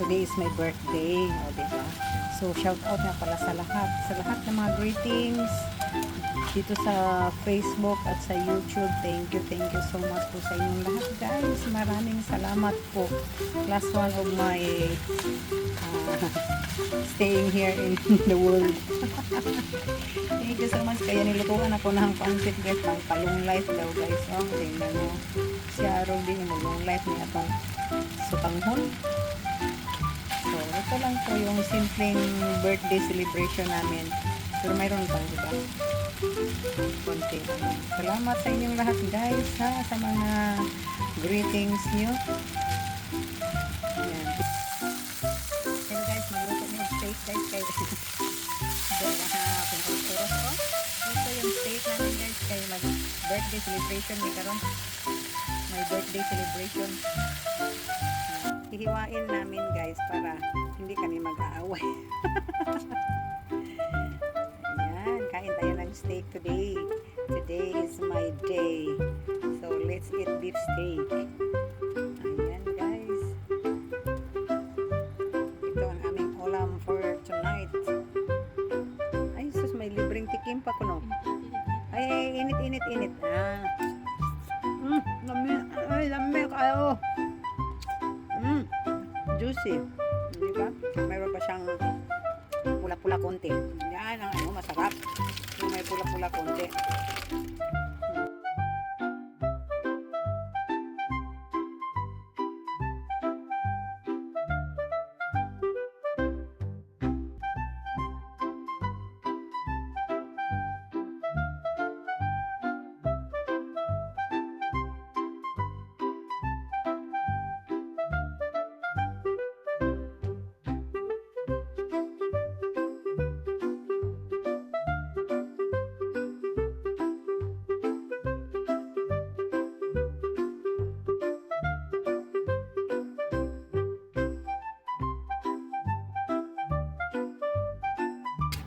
today is my birthday. O, diba? So, shout out nga pala sa lahat ng mga greetings dito sa Facebook at sa YouTube. Thank you so much po sa inyong lahat, guys. Maraming salamat po. Last one of my staying here in the world. Thank you so much. Kaya nilutuan ako ng pancit, guys. Palong life daw, guys. Oh, tingnan mo. Si Araw din yung long life niya itong sutanghon. So, ito lang po yung simpleng birthday celebration namin. Pero mayroon pa, diba? Konti. Salamat sa inyong lahat, guys, ha, sa mga greetings nyo. Ayan. Pero guys, magluto nyo steak, guys, kayo. Ito yung steak namin, guys, kayo mag-birthday celebration ni karon. May birthday celebration. Hihiwain namin, guys, para hindi kami mag-aaway. Ayan, kain tayo ng steak today. Today is my day. So, let's eat beef steak. Ayan, guys. Ito ang aming ulam for tonight. Ay, sus, may libreng tikim pa ko, no? Ay, init. Lami kayo. Juicy. Di ba? Mayroon pa siyang pula-pula konti. Yan ang masarap. Yung may pula-pula konti.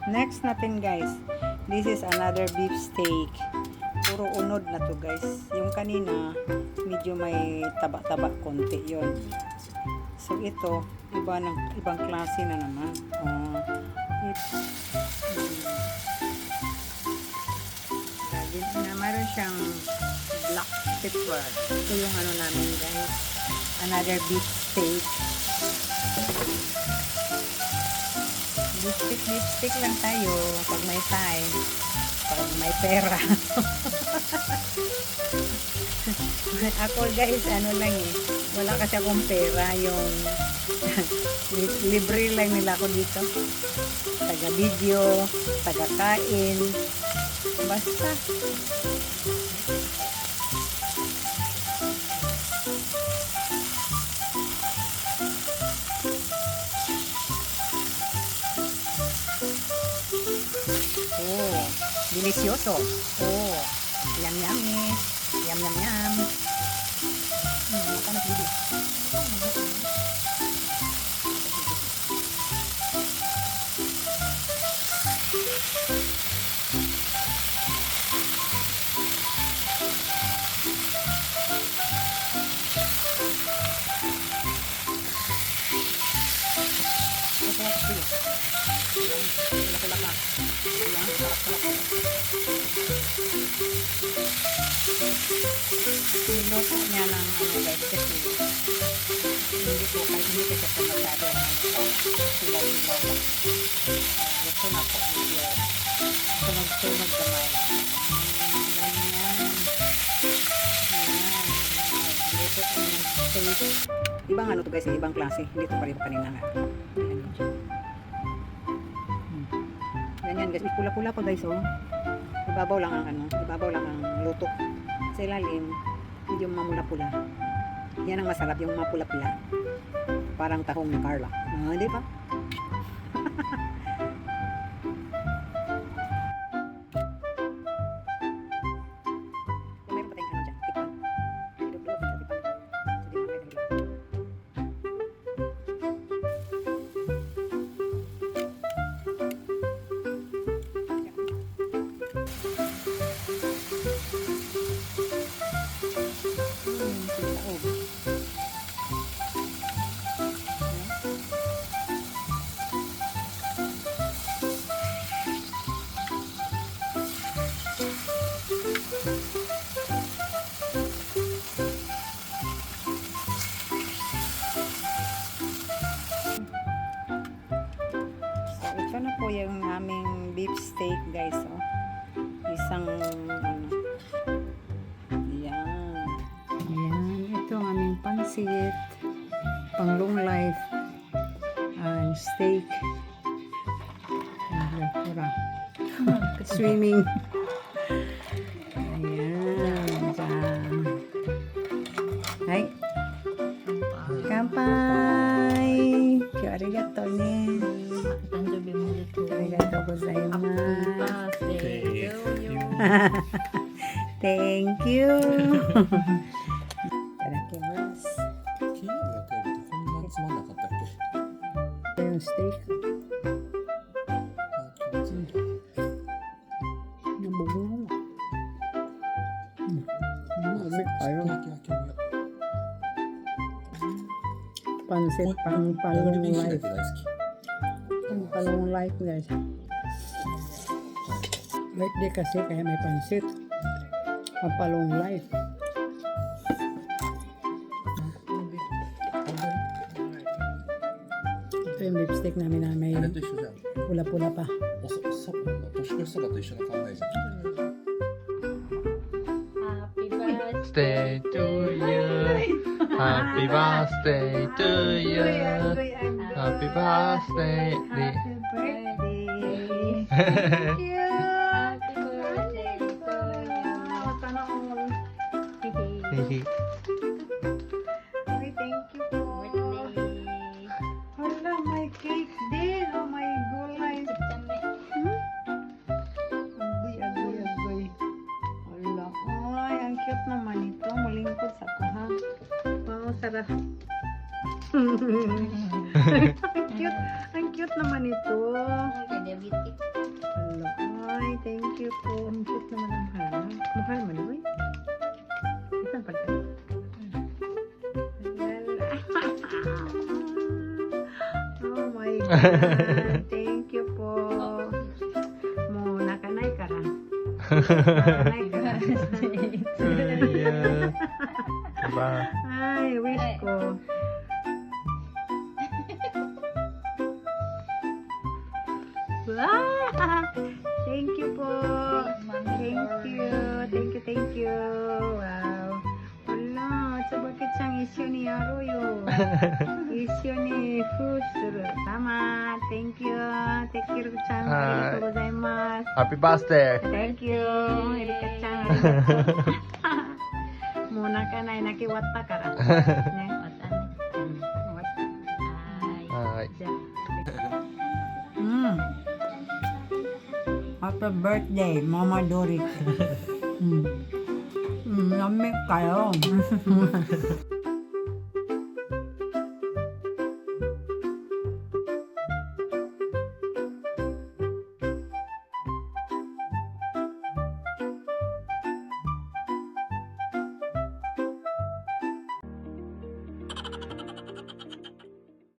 Next natin, guys, this is another beef steak. Puro unod na to, guys. Yung kanina medyo may taba-taba konti yon. So ito ibang klase na naman. Mayroon siyang black pepper. Ito yung namin, guys, another beef steak. Beef stick lang tayo pag may time, pag may pera. Ako, guys, lang wala kasi akong pera, yung libre lang nila ako dito, taga video, taga kain, basta. Oh, delicioso. Oh, yum yummy. Yum. Makan dulu. Niluto niya ng guys, kasi hindi ko siya masyado silaw-ilaw lang. Ito na po, medyo tunog gamay. Ganyan. Niluto ko ng steak. Ibang to, guys, ibang klase. Hindi ito pa rin kanina nga. Ganyan, guys, pula-pula po, guys, oh. Ibabaw lang ang luto. Sa ilalim, medyo mamula-pula. Yan ang masarap, yung mapula-pula. Parang tahong ni Carla. Di ba? Meron pa tayong dyan, tikpan. Ilog-ilog, tikpan. po yung aming beef steak, guys. Oh. Isang, ano, yan. Yan, ito ang aming pansit. Pang long life. Steak. Swimming. Ayan. Diyan. Ay. Kanpai. Arigato ne. Arigato gozaimasu. Thank you. Itadakimasu. 金曜の予定日ってこんなにつまんなかったっけ？ Ito yung steak. あ、気持ちいいんだ。 Nabugong. Lamig あ、 kayo. 焼き焼きもや。 Pansit pang ダブル palong ビーフだ life. け大好き。 Pang palong life, guys. Birthday kasi kaya may pansit. Pang palong life. Ito yung beef steak namin na may あれと一緒じゃん。 pula-pula pa. おそ年越しそばと一緒の考えじゃん。 birthday to you. Happy birthday to you. Happy birthday. Happy birthday. Thank you. Sana all. Ay, thank you po. Hala, may cake din. Oh my goodness. Agoy. Hala, ay, ang cute naman ito. Malingkod sa kuha. Wow, sarap. Ang cute naman ito. Hala, ay, thank you po. Ang cute naman ang harap. Mahal man, boy. Isan pa ito? Oh my God. Thank you po. Mo nakanay ka ra. Nakanay ka ra. Yeah. Diba? Ay, wish ko. Wow! Thank you po. Thank you. Wow. Wala, so bakit siyang issue ni Aroyo? Issue ni Fusuru. Tama. Thank you. Take care ko chan. Arigatou gozaimasu. Happy birthday. Thank you. Erika chan. Muna ka na, nakiwata ka ra. Ne? Wata. Hi. Happy birthday, Mama Dorit. Lamig kayo.